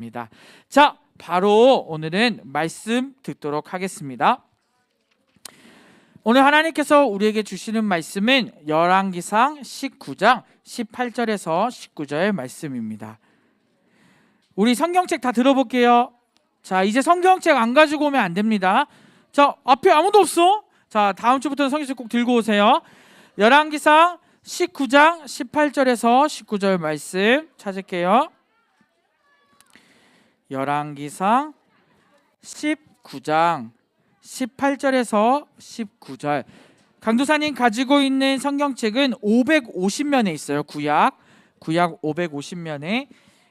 입니다. 자, 바로 오늘은 말씀 듣도록 하겠습니다. 오늘 하나님께서 우리에게 주시는 말씀은 열왕기상 19장 18절에서 19절 말씀입니다. 우리 성경책 다 들어볼게요. 자, 이제 성경책 안 가지고 오면 안 됩니다. 자, 앞에 아무도 없어? 자, 다음 주부터는 성경책 꼭 들고 오세요. 열왕기상 19장 18절에서 19절 말씀 찾을게요. 열왕기상 19장 18절에서 19절. 강도사님 가지고 있는 성경책은 550면에 있어요. 구약 550면에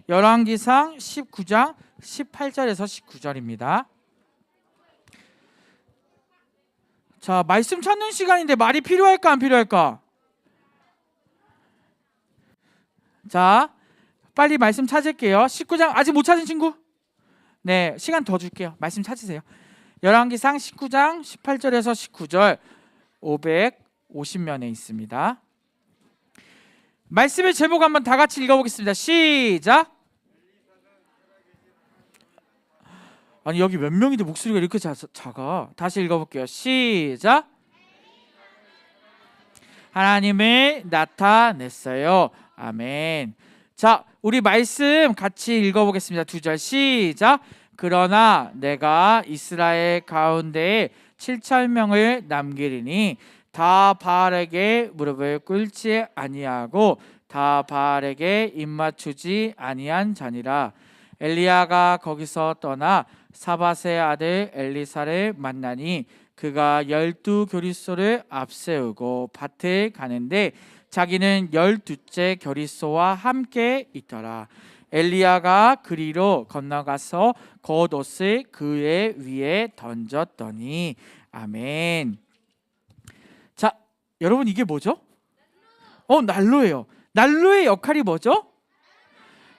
열왕기상 19장 18절에서 19절입니다. 자, 말씀 찾는 시간인데 말이 필요할까 안 필요할까? 자, 빨리 말씀 찾을게요. 19장 아직 못 찾은 친구? 네, 시간 더 줄게요. 말씀 찾으세요. 열왕기상 19장 18절에서 19절 550면에 있습니다. 말씀의 제목 한번 다 같이 읽어보겠습니다. 시작. 아니, 여기 몇 명인데 목소리가 이렇게 작아? 다시 읽어볼게요. 시작. 하나님을 나타냈어요. 아멘. 자, 우리 말씀 같이 읽어보겠습니다. 2절 시작. 그러나 내가 이스라엘 가운데 7,000명을 남기리니 다 바알에게 무릎을 꿇지 아니하고 다 바알에게 입맞추지 아니한 자니라. 엘리야가 거기서 떠나 사밧의 아들 엘리사를 만나니 그가 12교리소를 앞세우고 밭에 가는데 자기는 12째 교리소와 함께 있더라. 엘리야가 그리로 건너가서 겉옷을 그의 위에 던졌더니 아멘. 자, 여러분 이게 뭐죠? 난로예요. 난로의 역할이 뭐죠?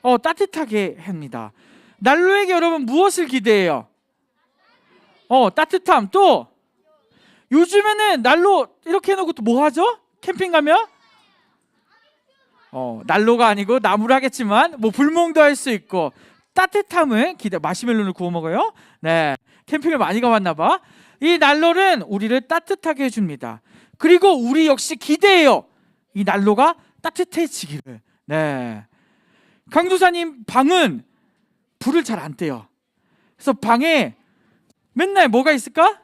따뜻하게 합니다. 난로에게 여러분 무엇을 기대해요? 따뜻함. 또 요즘에는 난로 이렇게 해놓고 또 뭐 하죠? 캠핑 가면? 난로가 아니고 나무를 하겠지만 뭐 불멍도 할 수 있고 따뜻함을 마시멜로를 구워 먹어요. 네, 캠핑을 많이 가봤나 봐. 이 난로는 우리를 따뜻하게 해줍니다. 그리고 우리 역시 기대해요. 이 난로가 따뜻해지기를. 네, 강도사님 방은 불을 잘 안 떼요. 그래서 방에 맨날 뭐가 있을까?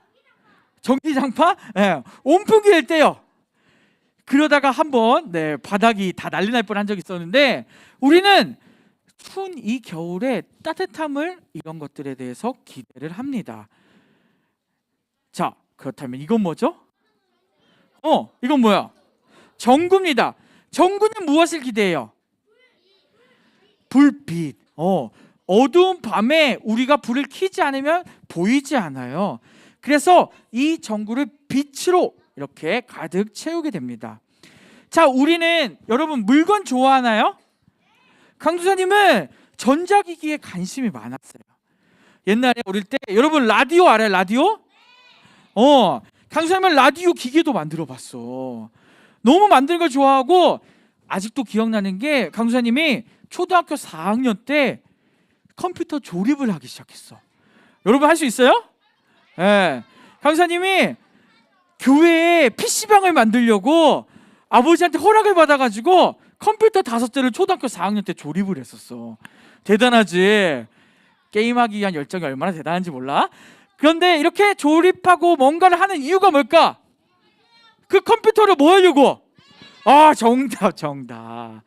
전기장파? 네, 온풍기를 떼요. 그러다가 한번 바닥이 다 난리 날 뻔한 적이 있었는데 우리는 추운 이 겨울에 따뜻함을 이런 것들에 대해서 기대를 합니다. 자, 그렇다면 이건 뭐죠? 이건 뭐야? 전구입니다. 전구는 무엇을 기대해요? 불빛. 어두운 밤에 우리가 불을 켜지 않으면 보이지 않아요. 그래서 이 전구를 빛으로 이렇게 가득 채우게 됩니다. 자, 우리는 여러분 물건 좋아하나요? 강도사님은 전자기기에 관심이 많았어요. 옛날에 어릴 때 여러분 라디오 알아요? 라디오? 강도사님은 라디오 기계도 만들어 봤어. 너무 만드는 걸 좋아하고 아직도 기억나는 게 강도사님이 초등학교 4학년 때 컴퓨터 조립을 하기 시작했어. 여러분 할 수 있어요? 네. 강도사님이 교회에 PC방을 만들려고 아버지한테 허락을 받아가지고 컴퓨터 5대를 초등학교 4학년 때 조립을 했었어. 대단하지? 게임하기 위한 열정이 얼마나 대단한지 몰라? 그런데 이렇게 조립하고 뭔가를 하는 이유가 뭘까? 그 컴퓨터를 뭐 하려고? 정답.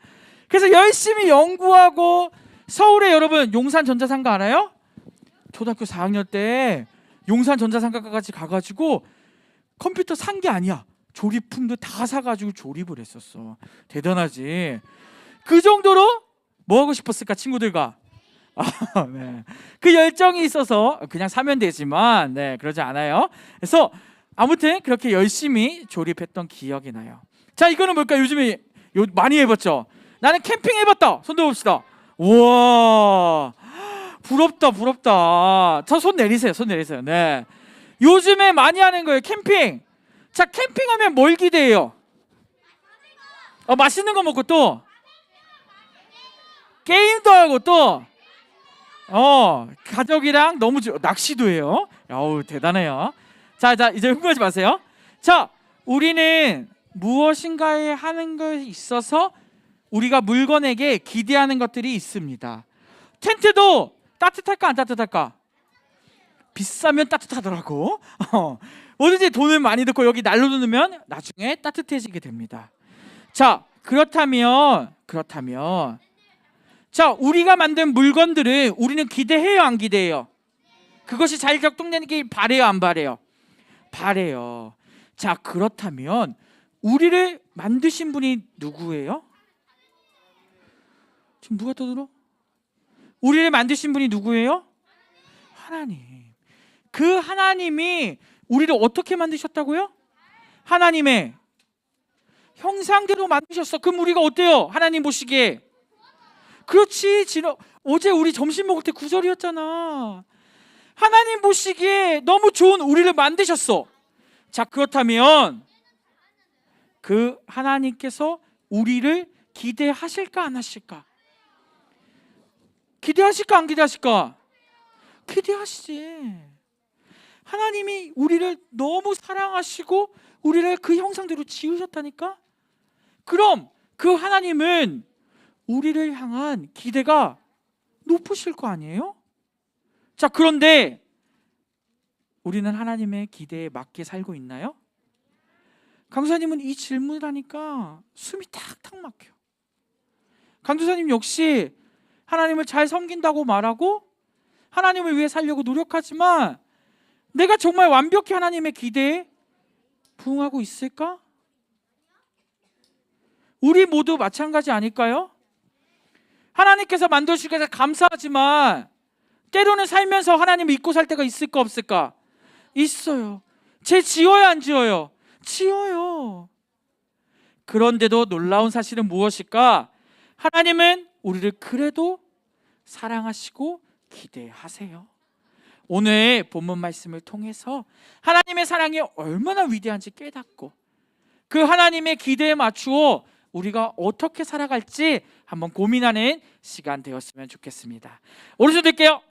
그래서 열심히 연구하고 서울에 여러분 용산전자상가 알아요? 초등학교 4학년 때 용산전자상가까지 가가지고 컴퓨터 산 게 아니야. 조립품도 다 사가지고 조립을 했었어. 대단하지? 그 정도로 뭐 하고 싶었을까 친구들과? 네. 그 열정이 있어서 그냥 사면 되지만 그러지 않아요. 그래서 아무튼 그렇게 열심히 조립했던 기억이 나요. 자, 이거는 뭘까? 요즘에 많이 해봤죠? 나는 캠핑 해봤다. 손 들어봅시다. 우와, 부럽다. 저 손 내리세요. 네. 요즘에 많이 하는 거예요. 캠핑. 자, 캠핑하면 뭘 기대해요? 맛있는 거 먹고 또 게임도 하고 또 가족이랑 너무 낚시도 해요. 어우, 대단해요. 자, 이제 흥분하지 마세요. 자, 우리는 무엇인가에 하는 것에 있어서 우리가 물건에게 기대하는 것들이 있습니다. 텐트도 따뜻할까 안 따뜻할까? 비싸면 따뜻하더라고. 뭐든지 돈을 많이 넣고 여기 난로 넣으면 나중에 따뜻해지게 됩니다. 자, 그렇다면 자, 우리가 만든 물건들을 우리는 기대해요, 안 기대해요? 그것이 잘 작동되길 바래요, 안 바래요? 바래요. 자, 그렇다면 우리를 만드신 분이 누구예요? 지금 누가 떠들어? 우리를 만드신 분이 누구예요? 하나님. 그 하나님이 우리를 어떻게 만드셨다고요? 하나님의 형상대로 만드셨어. 그럼 우리가 어때요? 하나님 보시기에. 그렇지. 어제 우리 점심 먹을 때 구절이었잖아. 하나님 보시기에 너무 좋은 우리를 만드셨어. 자, 그렇다면 그 하나님께서 우리를 기대하실까 안 하실까? 기대하실까 안 기대하실까? 기대하시지. 하나님이 우리를 너무 사랑하시고 우리를 그 형상대로 지으셨다니까? 그럼 그 하나님은 우리를 향한 기대가 높으실 거 아니에요? 자, 그런데 우리는 하나님의 기대에 맞게 살고 있나요? 강사님은 이 질문을 하니까 숨이 탁탁 막혀. 강도사님 역시 하나님을 잘 섬긴다고 말하고 하나님을 위해 살려고 노력하지만 내가 정말 완벽히 하나님의 기대에 부응하고 있을까? 우리 모두 마찬가지 아닐까요? 하나님께서 만들어주셔서 감사하지만 때로는 살면서 하나님을 잊고 살 때가 있을까 없을까? 있어요. 쟤 지어요 안 지어요? 지어요. 그런데도 놀라운 사실은 무엇일까? 하나님은 우리를 그래도 사랑하시고 기대하세요. 오늘 본문 말씀을 통해서 하나님의 사랑이 얼마나 위대한지 깨닫고 그 하나님의 기대에 맞추어 우리가 어떻게 살아갈지 한번 고민하는 시간 되었으면 좋겠습니다. 오른손 들게요.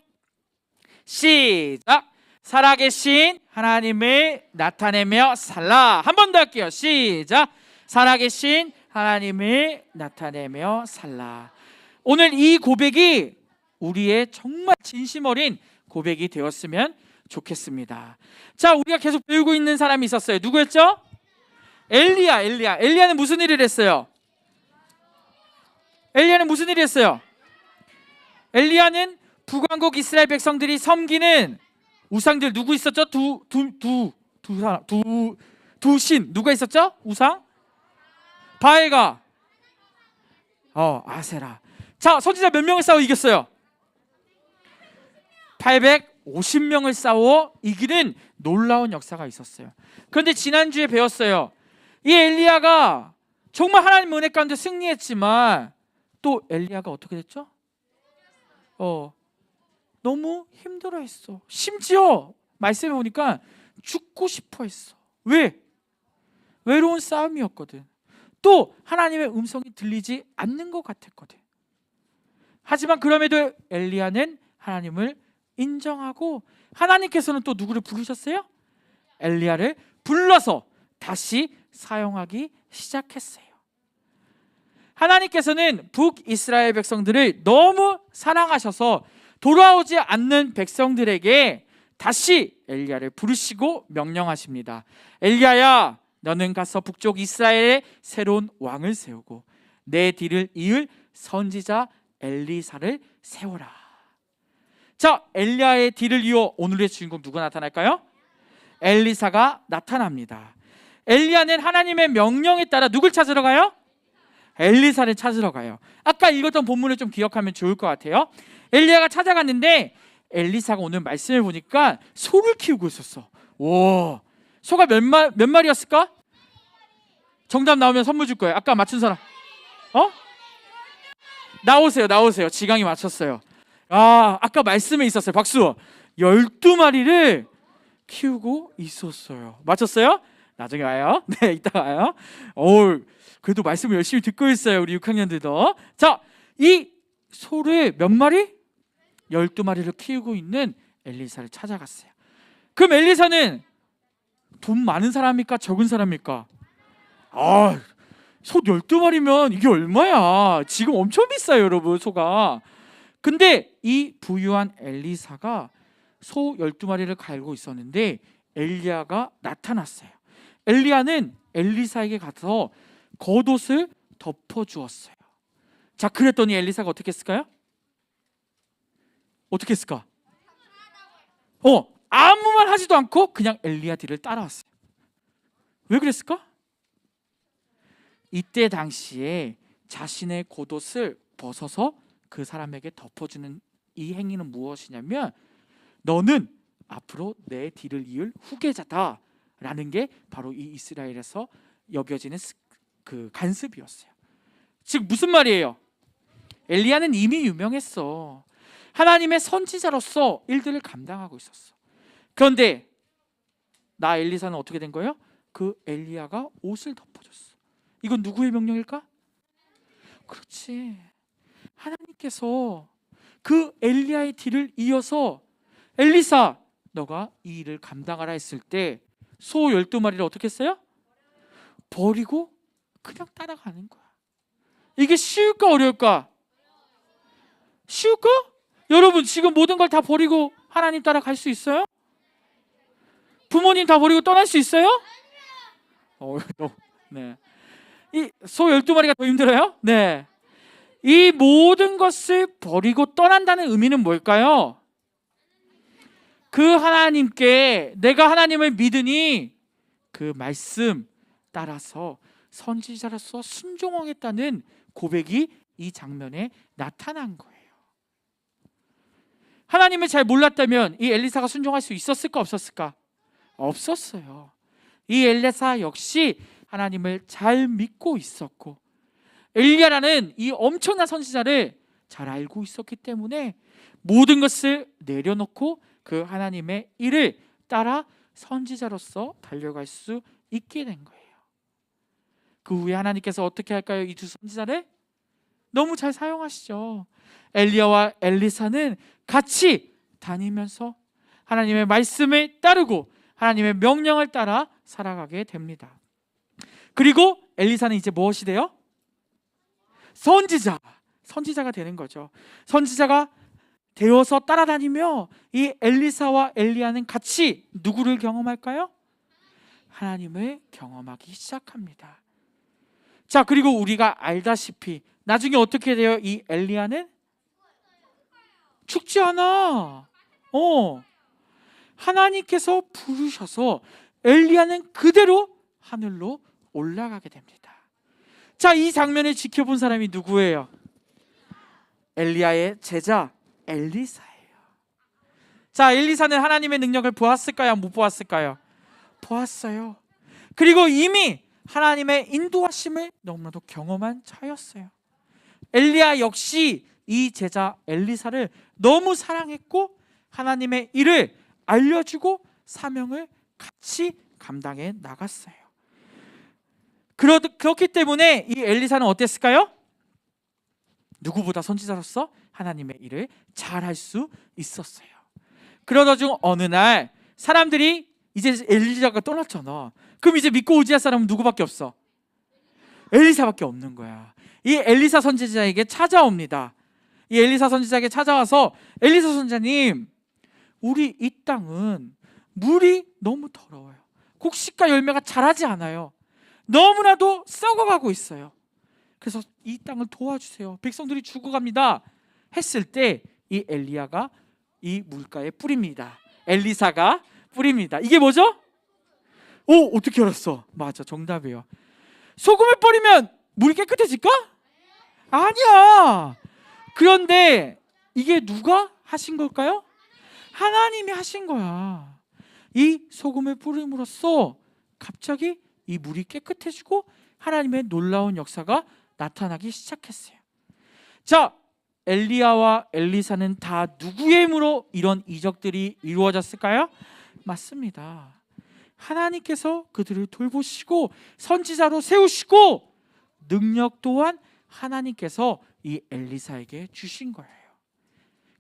시작. 살아계신 하나님을 나타내며 살라. 한 번 더 할게요. 시작. 살아계신 하나님을 나타내며 살라. 오늘 이 고백이 우리의 정말 진심 어린 고백이 되었으면 좋겠습니다. 자, 우리가 계속 배우고 있는 사람이 있었어요. 누구였죠? 엘리야는 무슨 일을 했어요? 엘리야는 북왕국 이스라엘 백성들이 섬기는 우상들 누구 있었죠? 두 신 누가 있었죠? 우상? 바알과 아세라. 자, 선지자 몇 명을 싸워 이겼어요? 850명을 싸워 이기는 놀라운 역사가 있었어요. 그런데 지난주에 배웠어요. 이 엘리야가 정말 하나님 은혜 가운데 승리했지만 또 엘리야가 어떻게 됐죠? 너무 힘들어했어. 심지어 말씀해 보니까 죽고 싶어 했어. 왜? 외로운 싸움이었거든. 또 하나님의 음성이 들리지 않는 것 같았거든. 하지만 그럼에도 엘리야는 하나님을 인정하고 하나님께서는 또 누구를 부르셨어요? 엘리야를 불러서 다시 사용하기 시작했어요. 하나님께서는 북이스라엘 백성들을 너무 사랑하셔서 돌아오지 않는 백성들에게 다시 엘리야를 부르시고 명령하십니다. 엘리야야, 너는 가서 북쪽 이스라엘에 새로운 왕을 세우고 내 뒤를 이을 선지자 엘리사를 세워라. 자, 엘리야의 뒤를 이어 오늘의 주인공 누가 나타날까요? 엘리사가 나타납니다. 엘리야는 하나님의 명령에 따라 누굴 찾으러 가요? 엘리사를 찾으러 가요. 아까 읽었던 본문을 좀 기억하면 좋을 것 같아요. 엘리야가 찾아갔는데 엘리사가 오늘 말씀을 보니까 소를 키우고 있었어. 와, 소가 몇 마리였을까? 정답 나오면 선물 줄 거예요. 아까 맞춘 사람. 나오세요. 지강이 맞췄어요. 아까 말씀에 있었어요. 박수. 12마리를 키우고 있었어요. 맞췄어요? 나중에 와요. 네, 이따 와요. 그래도 말씀을 열심히 듣고 있어요. 우리 6학년들도. 자, 이 소를 몇 마리? 12마리를 키우고 있는 엘리사를 찾아갔어요. 그럼 엘리사는 돈 많은 사람입니까? 적은 사람입니까? 소 12마리면 이게 얼마야? 지금 엄청 비싸요, 여러분, 소가. 근데 이 부유한 엘리사가 소 12마리를 갈고 있었는데 엘리야가 나타났어요. 엘리야는 엘리사에게 가서 겉옷을 덮어주었어요. 자, 그랬더니 엘리사가 어떻게 했을까요? 어떻게 했을까? 아무 말 하지도 않고 그냥 엘리야 뒤를 따라왔어요. 왜 그랬을까? 이때 당시에 자신의 겉옷을 벗어서 그 사람에게 덮어주는 이 행위는 무엇이냐면, 너는 앞으로 내 뒤를 이을 후계자다 라는 게 바로 이 이스라엘에서 여겨지는 그 간습이었어요. 즉 무슨 말이에요? 엘리야는 이미 유명했어. 하나님의 선지자로서 일들을 감당하고 있었어. 그런데 나 엘리사는 어떻게 된 거예요? 그 엘리야가 옷을 덮어줬어. 이건 누구의 명령일까? 그렇지, 하나님께서 그 엘리야의 뒤를 이어서 엘리사, 너가 이 일을 감당하라 했을 때 소 12마리를 어떻게 했어요? 버리고 그냥 따라가는 거야. 이게 쉬울까 어려울까? 쉬울까? 여러분, 지금 모든 걸 다 버리고 하나님 따라갈 수 있어요? 부모님 다 버리고 떠날 수 있어요? 네. 이 소 12마리가 더 힘들어요? 네. 이 모든 것을 버리고 떠난다는 의미는 뭘까요? 그 하나님께, 내가 하나님을 믿으니 그 말씀 따라서 선지자로서 순종하겠다는 고백이 이 장면에 나타난 거예요. 하나님을 잘 몰랐다면 이 엘리사가 순종할 수 있었을까 없었을까? 없었어요. 이 엘리사 역시 하나님을 잘 믿고 있었고, 엘리야라는 이 엄청난 선지자를 잘 알고 있었기 때문에 모든 것을 내려놓고 그 하나님의 일을 따라 선지자로서 달려갈 수 있게 된 거예요. 그 후에 하나님께서 어떻게 할까요? 이 두 선지자를 너무 잘 사용하시죠. 엘리야와 엘리사는 같이 다니면서 하나님의 말씀을 따르고 하나님의 명령을 따라 살아가게 됩니다. 그리고 엘리사는 이제 무엇이 돼요? 선지자가 되는 거죠. 선지자가 되어서 따라다니며 이 엘리사와 엘리야는 같이 누구를 경험할까요? 하나님을 경험하기 시작합니다. 자, 그리고 우리가 알다시피 나중에 어떻게 돼요? 이 엘리야는 죽지 않아. 하나님께서 부르셔서 엘리야는 그대로 하늘로 올라가게 됩니다. 자, 이 장면을 지켜본 사람이 누구예요? 엘리야의 제자 엘리사예요. 자, 엘리사는 하나님의 능력을 보았을까요? 못 보았을까요? 보았어요. 그리고 이미 하나님의 인도하심을 너무나도 경험한 자였어요. 엘리야 역시 이 제자 엘리사를 너무 사랑했고 하나님의 일을 알려주고 사명을 같이 감당해 나갔어요. 그렇기 때문에 이 엘리사는 어땠을까요? 누구보다 선지자로서 하나님의 일을 잘할 수 있었어요. 그러다 중 어느 날 사람들이 이제 엘리사가 떠났잖아. 그럼 이제 믿고 의지할 사람은 누구밖에 없어? 엘리사밖에 없는 거야. 이 엘리사 선지자에게 찾아옵니다. 이 엘리사 선지자에게 찾아와서, 엘리사 선지자님, 우리 이 땅은 물이 너무 더러워요. 곡식과 열매가 자라지 않아요. 너무나도 썩어가고 있어요. 그래서 이 땅을 도와주세요. 백성들이 죽어갑니다. 했을 때 이 엘리야가 이 물가에 뿌립니다. 엘리사가 뿌립니다. 이게 뭐죠? 어떻게 알았어? 맞아, 정답이에요. 소금을 뿌리면 물이 깨끗해질까? 아니야. 그런데 이게 누가 하신 걸까요? 하나님이 하신 거야. 이 소금을 뿌림으로써 갑자기 이 물이 깨끗해지고 하나님의 놀라운 역사가 나타나기 시작했어요. 자, 엘리야와 엘리사는 다 누구의 힘으로 이런 이적들이 이루어졌을까요? 맞습니다. 하나님께서 그들을 돌보시고 선지자로 세우시고 능력 또한 하나님께서 이 엘리사에게 주신 거예요.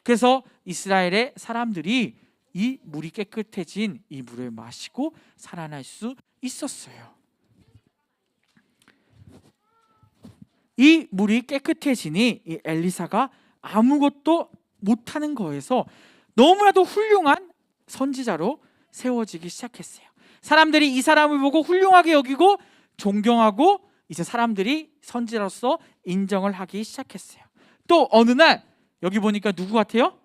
그래서 이스라엘의 사람들이 이 물이 깨끗해진 이 물을 마시고 살아날 수 있었어요. 이 물이 깨끗해지니 이 엘리사가 아무것도 못하는 거에서 너무나도 훌륭한 선지자로 세워지기 시작했어요. 사람들이 이 사람을 보고 훌륭하게 여기고 존경하고 이제 사람들이 선지자로서 인정을 하기 시작했어요. 또 어느 날 여기 보니까 누구 같아요?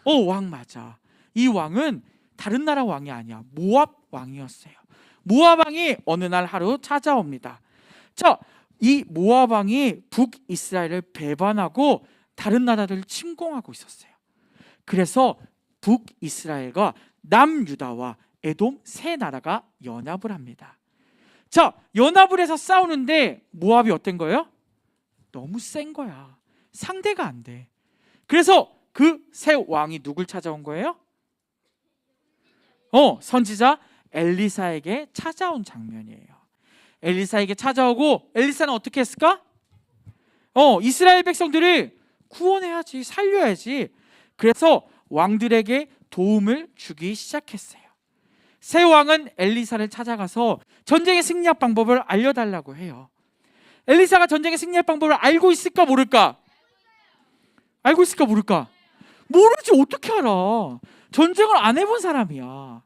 왕 맞아. 이 왕은 다른 나라 왕이 아니야. 모압 왕이었어요. 모압 왕이 어느 날 하루 찾아옵니다. 이 모압 왕이 북이스라엘을 배반하고 다른 나라를 침공하고 있었어요. 그래서 북이스라엘과 남유다와 에돔 세 나라가 연합을 합니다. 연합을 해서 싸우는데 모압이 어떤 거예요? 너무 센 거야. 상대가 안 돼. 그래서 그 세 왕이 누굴 찾아온 거예요? 선지자 엘리사에게 찾아온 장면이에요. 엘리사에게 찾아오고 엘리사는 어떻게 했을까? 이스라엘 백성들을 구원해야지, 살려야지. 그래서 왕들에게 도움을 주기 시작했어요. 세 왕은 엘리사를 찾아가서 전쟁에 승리할 방법을 알려달라고 해요. 엘리사가 전쟁에 승리할 방법을 알고 있을까 모를까? 알고 있을까 모를까? 모르지. 어떻게 알아? 전쟁을 안 해본 사람이야.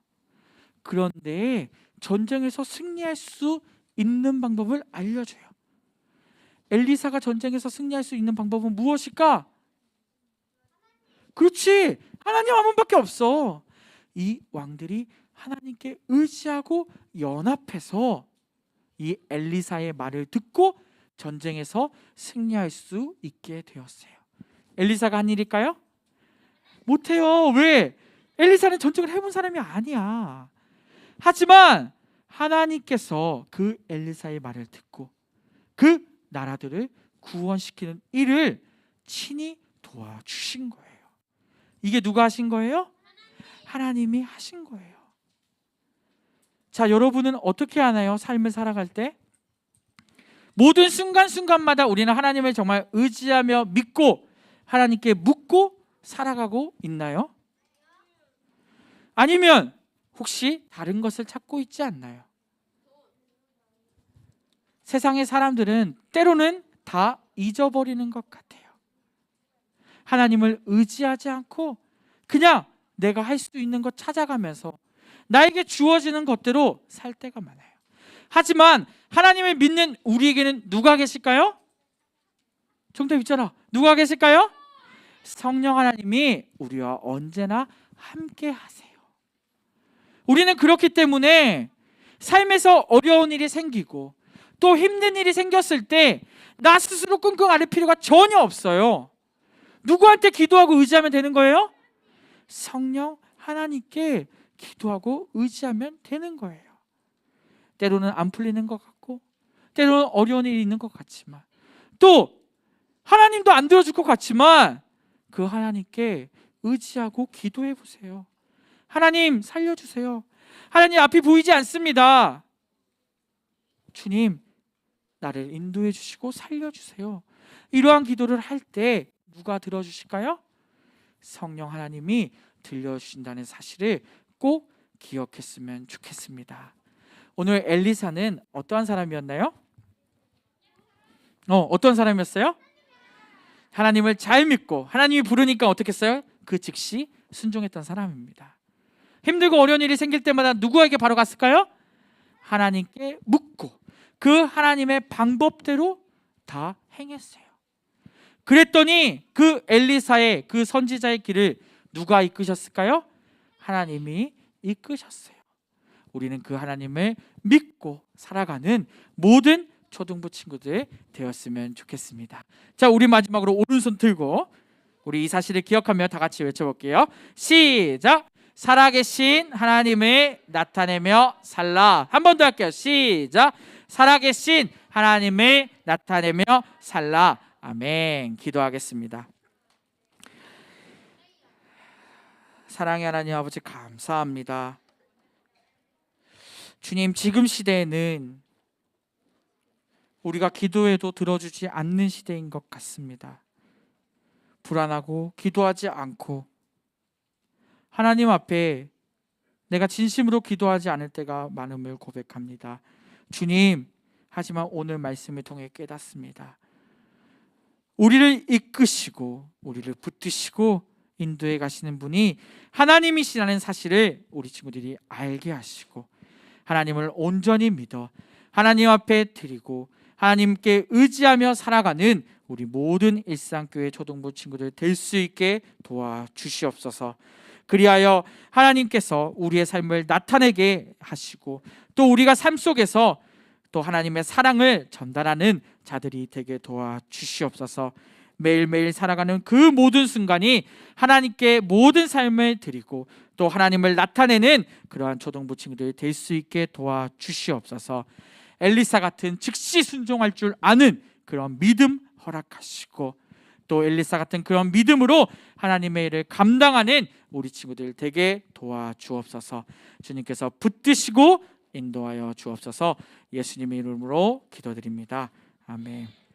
그런데 전쟁에서 승리할 수 있는 방법을 알려줘요. 엘리사가 전쟁에서 승리할 수 있는 방법은 무엇일까? 그렇지. 하나님 한 분밖에 없어. 이 왕들이 하나님께 의지하고 연합해서 이 엘리사의 말을 듣고 전쟁에서 승리할 수 있게 되었어요. 엘리사가 한 일일까요? 못해요. 왜? 엘리사는 전쟁을 해본 사람이 아니야. 하지만 하나님께서 그 엘리사의 말을 듣고 그 나라들을 구원시키는 일을 친히 도와주신 거예요. 이게 누가 하신 거예요? 하나님이 하신 거예요. 여러분은 어떻게 하나요? 삶을 살아갈 때 모든 순간순간마다 우리는 하나님을 정말 의지하며 믿고 하나님께 묻고 살아가고 있나요? 아니면 혹시 다른 것을 찾고 있지 않나요? 세상의 사람들은 때로는 다 잊어버리는 것 같아요. 하나님을 의지하지 않고 그냥 내가 할 수 있는 것 찾아가면서 나에게 주어지는 것대로 살 때가 많아요. 하지만 하나님을 믿는 우리에게는 누가 계실까요? 정답 있잖아. 누가 계실까요? 성령 하나님이 우리와 언제나 함께 하세요. 우리는 그렇기 때문에 삶에서 어려운 일이 생기고 또 힘든 일이 생겼을 때 나 스스로 끙끙 앓을 필요가 전혀 없어요. 누구한테 기도하고 의지하면 되는 거예요? 성령 하나님께 기도하고 의지하면 되는 거예요. 때로는 안 풀리는 것 같고 때로는 어려운 일이 있는 것 같지만 또 하나님도 안 들어줄 것 같지만 그 하나님께 의지하고 기도해 보세요. 하나님 살려주세요. 하나님 앞이 보이지 않습니다. 주님 나를 인도해 주시고 살려주세요. 이러한 기도를 할 때 누가 들어주실까요? 성령 하나님이 들려주신다는 사실을 꼭 기억했으면 좋겠습니다. 오늘 엘리사는 어떠한 사람이었나요? 어떤 사람이었어요? 하나님을 잘 믿고 하나님이 부르니까 어떻게 했어요? 그 즉시 순종했던 사람입니다. 힘들고 어려운 일이 생길 때마다 누구에게 바로 갔을까요? 하나님께 묻고 그 하나님의 방법대로 다 행했어요. 그랬더니 그 엘리사의 그 선지자의 길을 누가 이끄셨을까요? 하나님이 이끄셨어요. 우리는 그 하나님을 믿고 살아가는 모든 초등부 친구들 되었으면 좋겠습니다. 우리 마지막으로 오른손 들고 우리 이 사실을 기억하며 다 같이 외쳐볼게요. 시작! 살아계신 하나님을 나타내며 살라. 한 번 더 할게요. 시작! 살아계신 하나님을 나타내며 살라. 아멘. 기도하겠습니다. 사랑의 하나님 아버지 감사합니다. 주님, 지금 시대에는 우리가 기도해도 들어주지 않는 시대인 것 같습니다. 불안하고 기도하지 않고 하나님 앞에 내가 진심으로 기도하지 않을 때가 많음을 고백합니다. 주님, 하지만 오늘 말씀을 통해 깨닫습니다. 우리를 이끄시고 우리를 붙드시고 인도해 가시는 분이 하나님이시라는 사실을 우리 친구들이 알게 하시고 하나님을 온전히 믿어 하나님 앞에 드리고 하나님께 의지하며 살아가는 우리 모든 일상교회 초등부 친구들 될 수 있게 도와주시옵소서. 그리하여 하나님께서 우리의 삶을 나타내게 하시고 또 우리가 삶 속에서 또 하나님의 사랑을 전달하는 자들이 되게 도와주시옵소서. 매일매일 살아가는 그 모든 순간이 하나님께 모든 삶을 드리고 또 하나님을 나타내는 그러한 초등부 친구들이 될 수 있게 도와주시옵소서. 엘리사 같은 즉시 순종할 줄 아는 그런 믿음 허락하시고 또 엘리사 같은 그런 믿음으로 하나님의 일을 감당하는 우리 친구들 되게 도와주옵소서. 주님께서 붙드시고 인도하여 주옵소서. 예수님의 이름으로 기도드립니다. 아멘.